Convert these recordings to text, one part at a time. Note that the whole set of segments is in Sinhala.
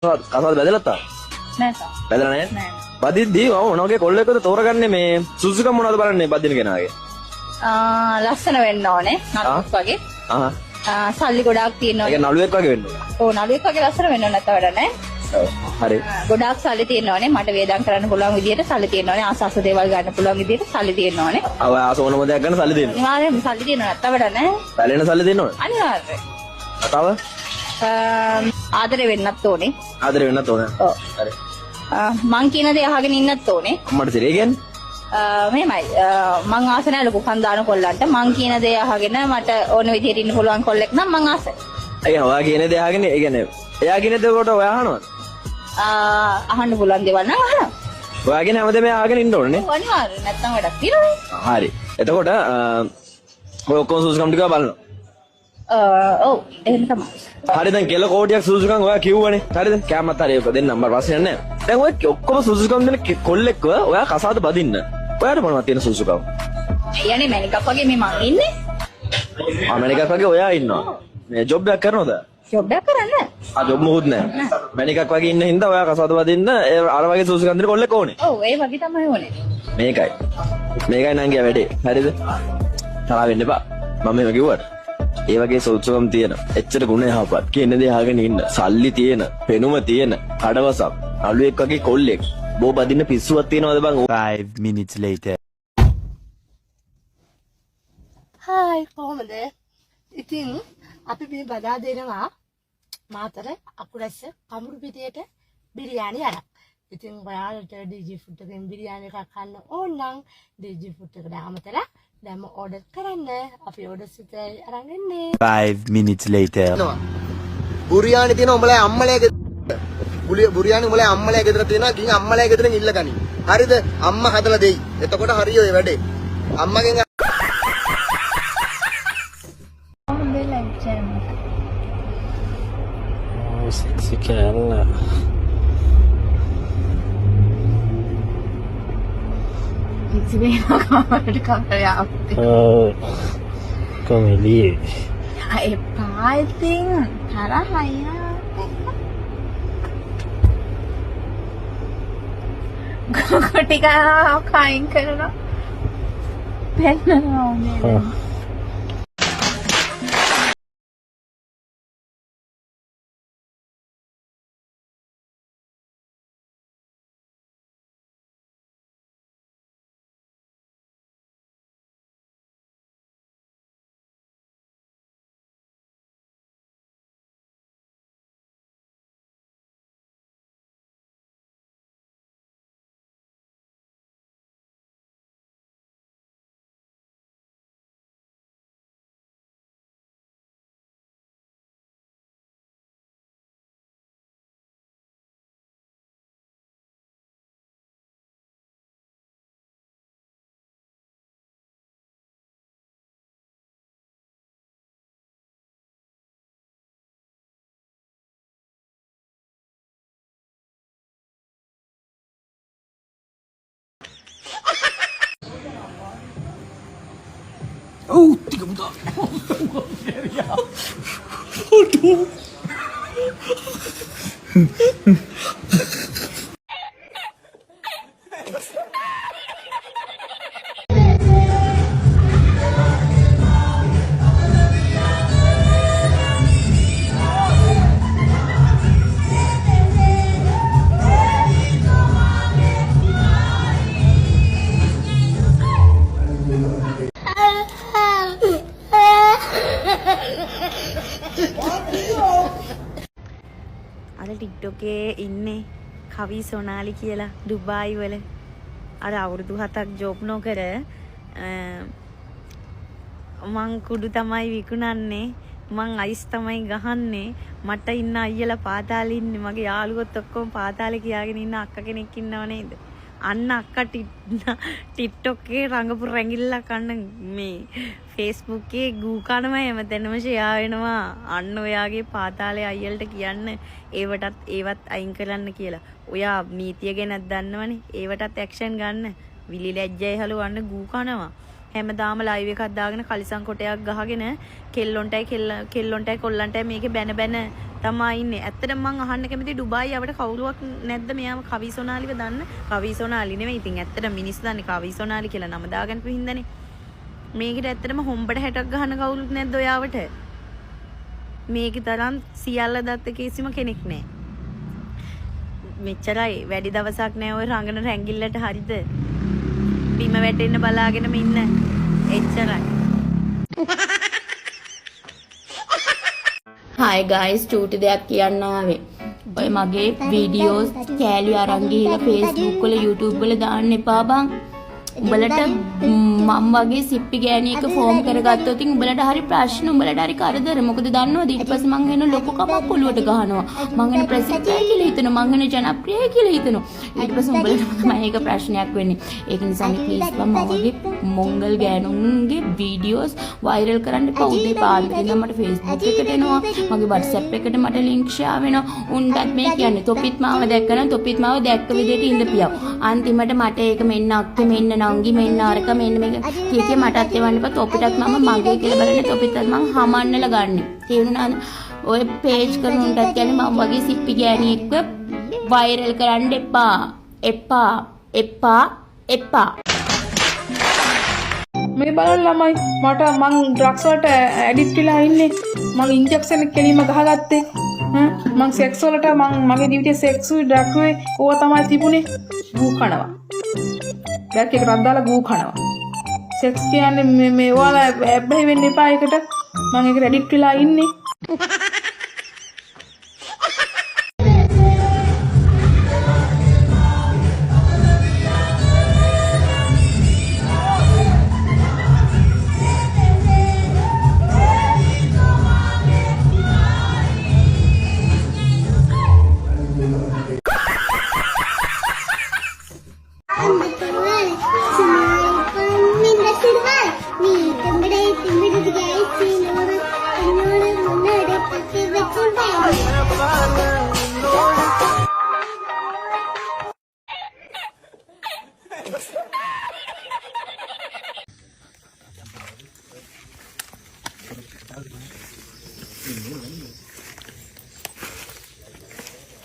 කසාද බැදලා තා? නෑ තා. බැදලා නෑ? නෑ. බදිද්දී මොනවගේ කොල්ලෙක්ද තෝරගන්නේ මේ සුසුකම් මොනවද බලන්නේ බදින කෙනාගේ? ලස්සන වෙන්න ඕනේ. නළුවෙක් වගේ. සල්ලි ගොඩාක් තියෙන්න ඒක ඕනේ. නළුවෙක් වගේ වෙන්න ඕනේ. ඔව් නළුවෙක් වගේ ලස්සන වෙන්න ඕනේ නැත්නම් වැඩ නෑ. ඔව්. හරි. ගොඩාක් සල්ලි තියෙන්න ඕනේ. මට වේදම් කරන්න පුළුවන් විදියට සල්ලි තියෙන්න ඕනේ. ආසාස දේවල් ගන්න පුළුවන් විදියට සල්ලි තියෙන්න ඕනේ. අව ආසෝනම දෙයක් ගන්න සල්ලි දෙන්න. අනිවාර්යයෙන්ම සල්ලි තියෙන්න නැත්නම් වැඩ නෑ. බැලෙන සල්ලි දෙන්න ඕනේ. අනිවාර්යයෙන්. තව ආදරේ වෙන්නත් ඕනේ. ආදරේ වෙන්නත් ඕනේ. ඔව්. හරි. මං කියන දේ අහගෙන ඉන්නත් ඕනේ. අම්මට සිරේ කියන්නේ? මෙහෙමයි මං ආස නැහැ ලොකු කන්දාන කොල්ලන්ට මං කියන දේ අහගෙන මට ඕන විදිහට ඉන්න පුළුවන් කොල්ලෙක් නම් මං ආසයි. අයියා ඔයා කියන දේ අහගෙන ඒ කියන්නේ එයා කියන දේ කොට ඔයා අහනවද? අහන්න පුළුවන් දේවල් නම් අහනවා. ඔයා කියන හැමදේම අහගෙන ඉන්න ඕනේ නේ? ඔව් අනිවාර්යයෙන් නැත්තම් වැඩක් තියෙනවනේ. හරි. එතකොට ඔය ඔක්කොම සුසුකම් ටික බලනවා. ඔව් එහෙම තමයි. හරි දැන් කෙල කෝටියක් සුසුකම් ඔයා කිව්වනේ. හරිද? කැමත් හරි ඔක දෙන්නම් මම ප්‍රශ්නයක් නැහැ. දැන් ඔය ඔක්කොම සුසුකම් දෙන කොල්ලෙක්ව ඔයා කසාද බදින්න. ඔයාට මොනවද තියෙන සුසුකම්? යන්නේ මැනිකක් වගේ මේ මං ඉන්නේ. මැනිකක් වගේ ඔයා ඉන්නවා. මේ ජොබ් එකක් කරනවද? ජොබ් එකක් කරන්නේ. ජොබ් මොකුත් නැහැ. මැනිකක් වගේ ඉන්න හින්දා ඔයා කසාද බදින්න අර වගේ සුසුකම් දෙන කොල්ලෙක් ඕනේ. ඔව් ඒ වගේ තමයි ඕනේ. මේකයි නංගියා වැඩේ. හරිද? තරහ වෙන්න එපා. මම එහෙම කිව්වට. ඒ වගේ සුසුකම් තියෙන, එච්චර ගුණ යහපත්, කියන දේ අහගෙන ඉන්න, සල්ලි තියෙන, පෙනුම තියෙන, කඩවසක්, අලුවෙක් වගේ කොල්ලෙක්. බෝ බදින්න පිස්සුවක් තියනවද බං? 5 minutes later. හායි කොහොමද? ඉතින් අපි මේ බදා දෙනවා මාතර අකුරැස්ස කමුරු පිටියට බිරියානි අරක්. ඉතින් ඔයාලට ඩීජී ෆුඩ් එකෙන් බිරියානි එකක් කන්න ඕන නම් ඩීජී ෆුඩ් එකට ආමතලා දැන්ම ඕඩර් කරන්න. අපි ඕඩර් සිතයි අරන් එන්නේ. 5 minutes later. බුරියානි තියෙන උඹලා අම්මලා බුරියානි උඹලා අම්මලා ගෙදර තියෙනවා. ගිහින් අම්මලා ගෙදරින් ඉල්ලගනි. හරිද? අම්මා හදලා දෙයි. එතකොට හරිය ඔය වැඩේ. අම්මගෙන් sexy kille. Kom i liv. එපා ඉතින් තරහයි. ටික කයින් කරනවා. පෙන්නනවා මේ. Oh, tiga buta. Aduh. අර ටික්ටොක් එකේ ඉන්නේ කවි සොනාලි කියලා ඩුබායි වල අර අවුරුදු 7ක් ජොබ් නොකර මං කුඩු තමයි විකුණන්නේ මං අයිස් තමයි ගහන්නේ මට ඉන්න අයියලා පාතාලේ ඉන්නේ මගේ යාළුවොත් ඔක්කොම පාතාලේ කියාගෙන ඉන්න අක්ක කෙනෙක් ඉන්නව නේද අන්න අක්කා ටික්ටොක් එකේ රංගපු රැඟිල්ලක් අන්න මේ Facebook එකේ ගූ කනම හැමතැනම ෂෙයා වෙනවා අන්න ඔයාගේ පාතාලේ අයියලට කියන්න ඒවත් අයින් කරන්න කියලා. ඔයා නීතිය ගැනත් දන්නවනේ. ඒවටත් ඇක්ෂන් ගන්න. විලි ලැජ්ජයි හලවන්න ගූ කනවා. හැමදාම ලයිව් එකක් දාගෙන කලිසම් කොටයක් ගහගෙන කෙල්ලොන්ටයි කොල්ලන්ටයි මේකේ බැන බැන තමයි ඉන්නේ. ඇත්තටම මං අහන්න කැමති ඩුබායි අපිට කවුරුවක් නැද්ද මෙයාම කවි සොනාලිව දන්න? කවි සොනාලි නෙවෙයි. ඉතින් ඇත්තටම මිනිස් දන්නේ කවි සොනාලි කියලා නම දාගන්න පිහින්දනේ. මේකට ඇත්තටම හොම්බට හැටක් ගහන කවුරුත් නැද්ද ඔයාවට? මේකේ තරම් සියල්ල දත්ත කිසිම කෙනෙක් නැහැ. මෙච්චරයි වැඩි දවසක් නෑ ඔය රංගන රැංගිල්ලට හරිද? බිම වැටෙන්න බලාගෙනම ඉන්න. එච්චරයි. හායි ගයිස් චූටි දෙයක් කියන්න ආවේ. ඔය මගේ වීඩියෝස් කෑලි අරන් ගිහලා Facebook වල YouTube වල දාන්න එපා බං. උඹලට මම වගේ සිප්පි ගෑණියක ෆෝම් කරගත්තොත් ඉතින් උඹලට හරි ප්‍රශ්න උඹලට හරි කරදර. මොකද දන්නවද ඊට පස්සේ මං එන ලොකු කමක් ඔලුවට ගහනවා. මං එන ප්‍රසිද්ධයි කියලා හිතනවා. මං එන ජනප්‍රියයි කියලා හිතනවා. ඊට පස්සේ උඹලට තමයි ඒක ප්‍රශ්නයක් වෙන්නේ. ඒක නිසා නේ ප්ලීස් මම වගේ මොංගල් ගෑනුන්ගේ වීඩියෝස් වෛරල් කරන්න එපා. උදේ පාන්දර ඉඳන් මට Facebook එකට එනවා. මගේ WhatsApp එකට මට ලින්ක් ෂෙයා වෙනවා. උන්ටත් මේ කියන්නේ තොපිත් මාව දැක්කනම් තොපිත් මාව දැක්ක විදිහට ඉඳපියව. අන්තිමට මට ඒක මෙන්න අක්කේ මෙන්න නංගි මෙන්න අරක මෙන්න මේක කීකේ මටත් එවන්න එපා. තොපිටත් මම මගේ කියලා බලන්නේ තොපිටත් මං හමන්නල ගන්නෙ. තේරුණාද? ඔය පේජ් කරන උන්ටත් කියන්නේ මම වගේ සිප්පි ගෑණියෙක්ව වෛරල් කරන්න එපා. එපා. මේ බලන්න ළමයි මං ඩ්‍රග්ස් වලට ඇඩික්ට් වෙලා ඉන්නේ. මං ඉන්ජෙක්ෂන් එක කෙලින්ම ගහගත්තේ. මං සෙක්ස් වලට මගේ ජීවිතේ සෙක්ස් ඩ්‍රග්ස් ඕවා තමයි තිබුණේ. ගූ කනවා. බෑග් එකට අද්දාලා ගූ කනවා. සෙක්ස් කියන්නේ මේ ඔයාලා ඇබ්බැහි වෙන්න එපා ඒකට. මං ඒකට ඇඩික්ට් වෙලා ඉන්නේ.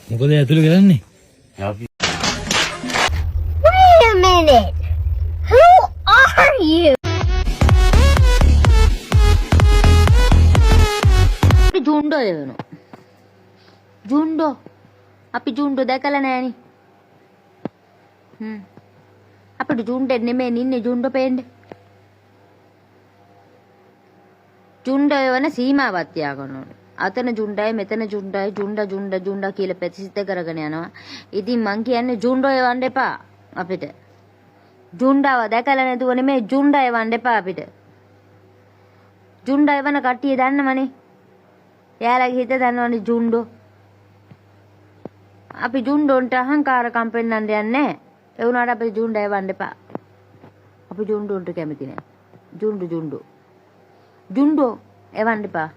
මොකද ඇතුළේ කරන්නේ? Wait a minute. Who are you? ජුන්ඩෝ එවනවා. ජුන්ඩෝ අපි ජුන්ඩෝ දැකලා නෑනේ. අපිට ජුන්ඩේ නෙමෙයි ඉන්නේ ජුන්ඩෝ පේන්නේ. ජුන්ඩෝ එවන සීමාවක් තියාගන්න ඕනේ. අතන ජුන්ඩයි මෙතන ජුන්ඩයි ජුන්ඩා කියලා ප්‍රතිසිද්ධ කරගෙන යනවා. ඉතින් මං කියන්නේ ජුන්ඩෝ එවන්න එපා අපිට. ජුන්ඩාව දැකලා නැතුව නෙමෙයි ජුන්ඩා එවන්න එපා අපිට. ජුන්ඩා එවන කට්ටිය දන්නවනේ. එයාලගේ හිත දන්නවනේ ජුන්ඩෝ. අපි ජුන්ඩෝන්ට අහංකාරකම් පෙන්වන්න යන්නේ නැහැ. ඒ වුණාට අපි ජුන්ඩා එවන්න එපා. අපි ජුන්ඩෝන්ට කැමති නැහැ. ජුන්ඩෝ එවන්න එපා.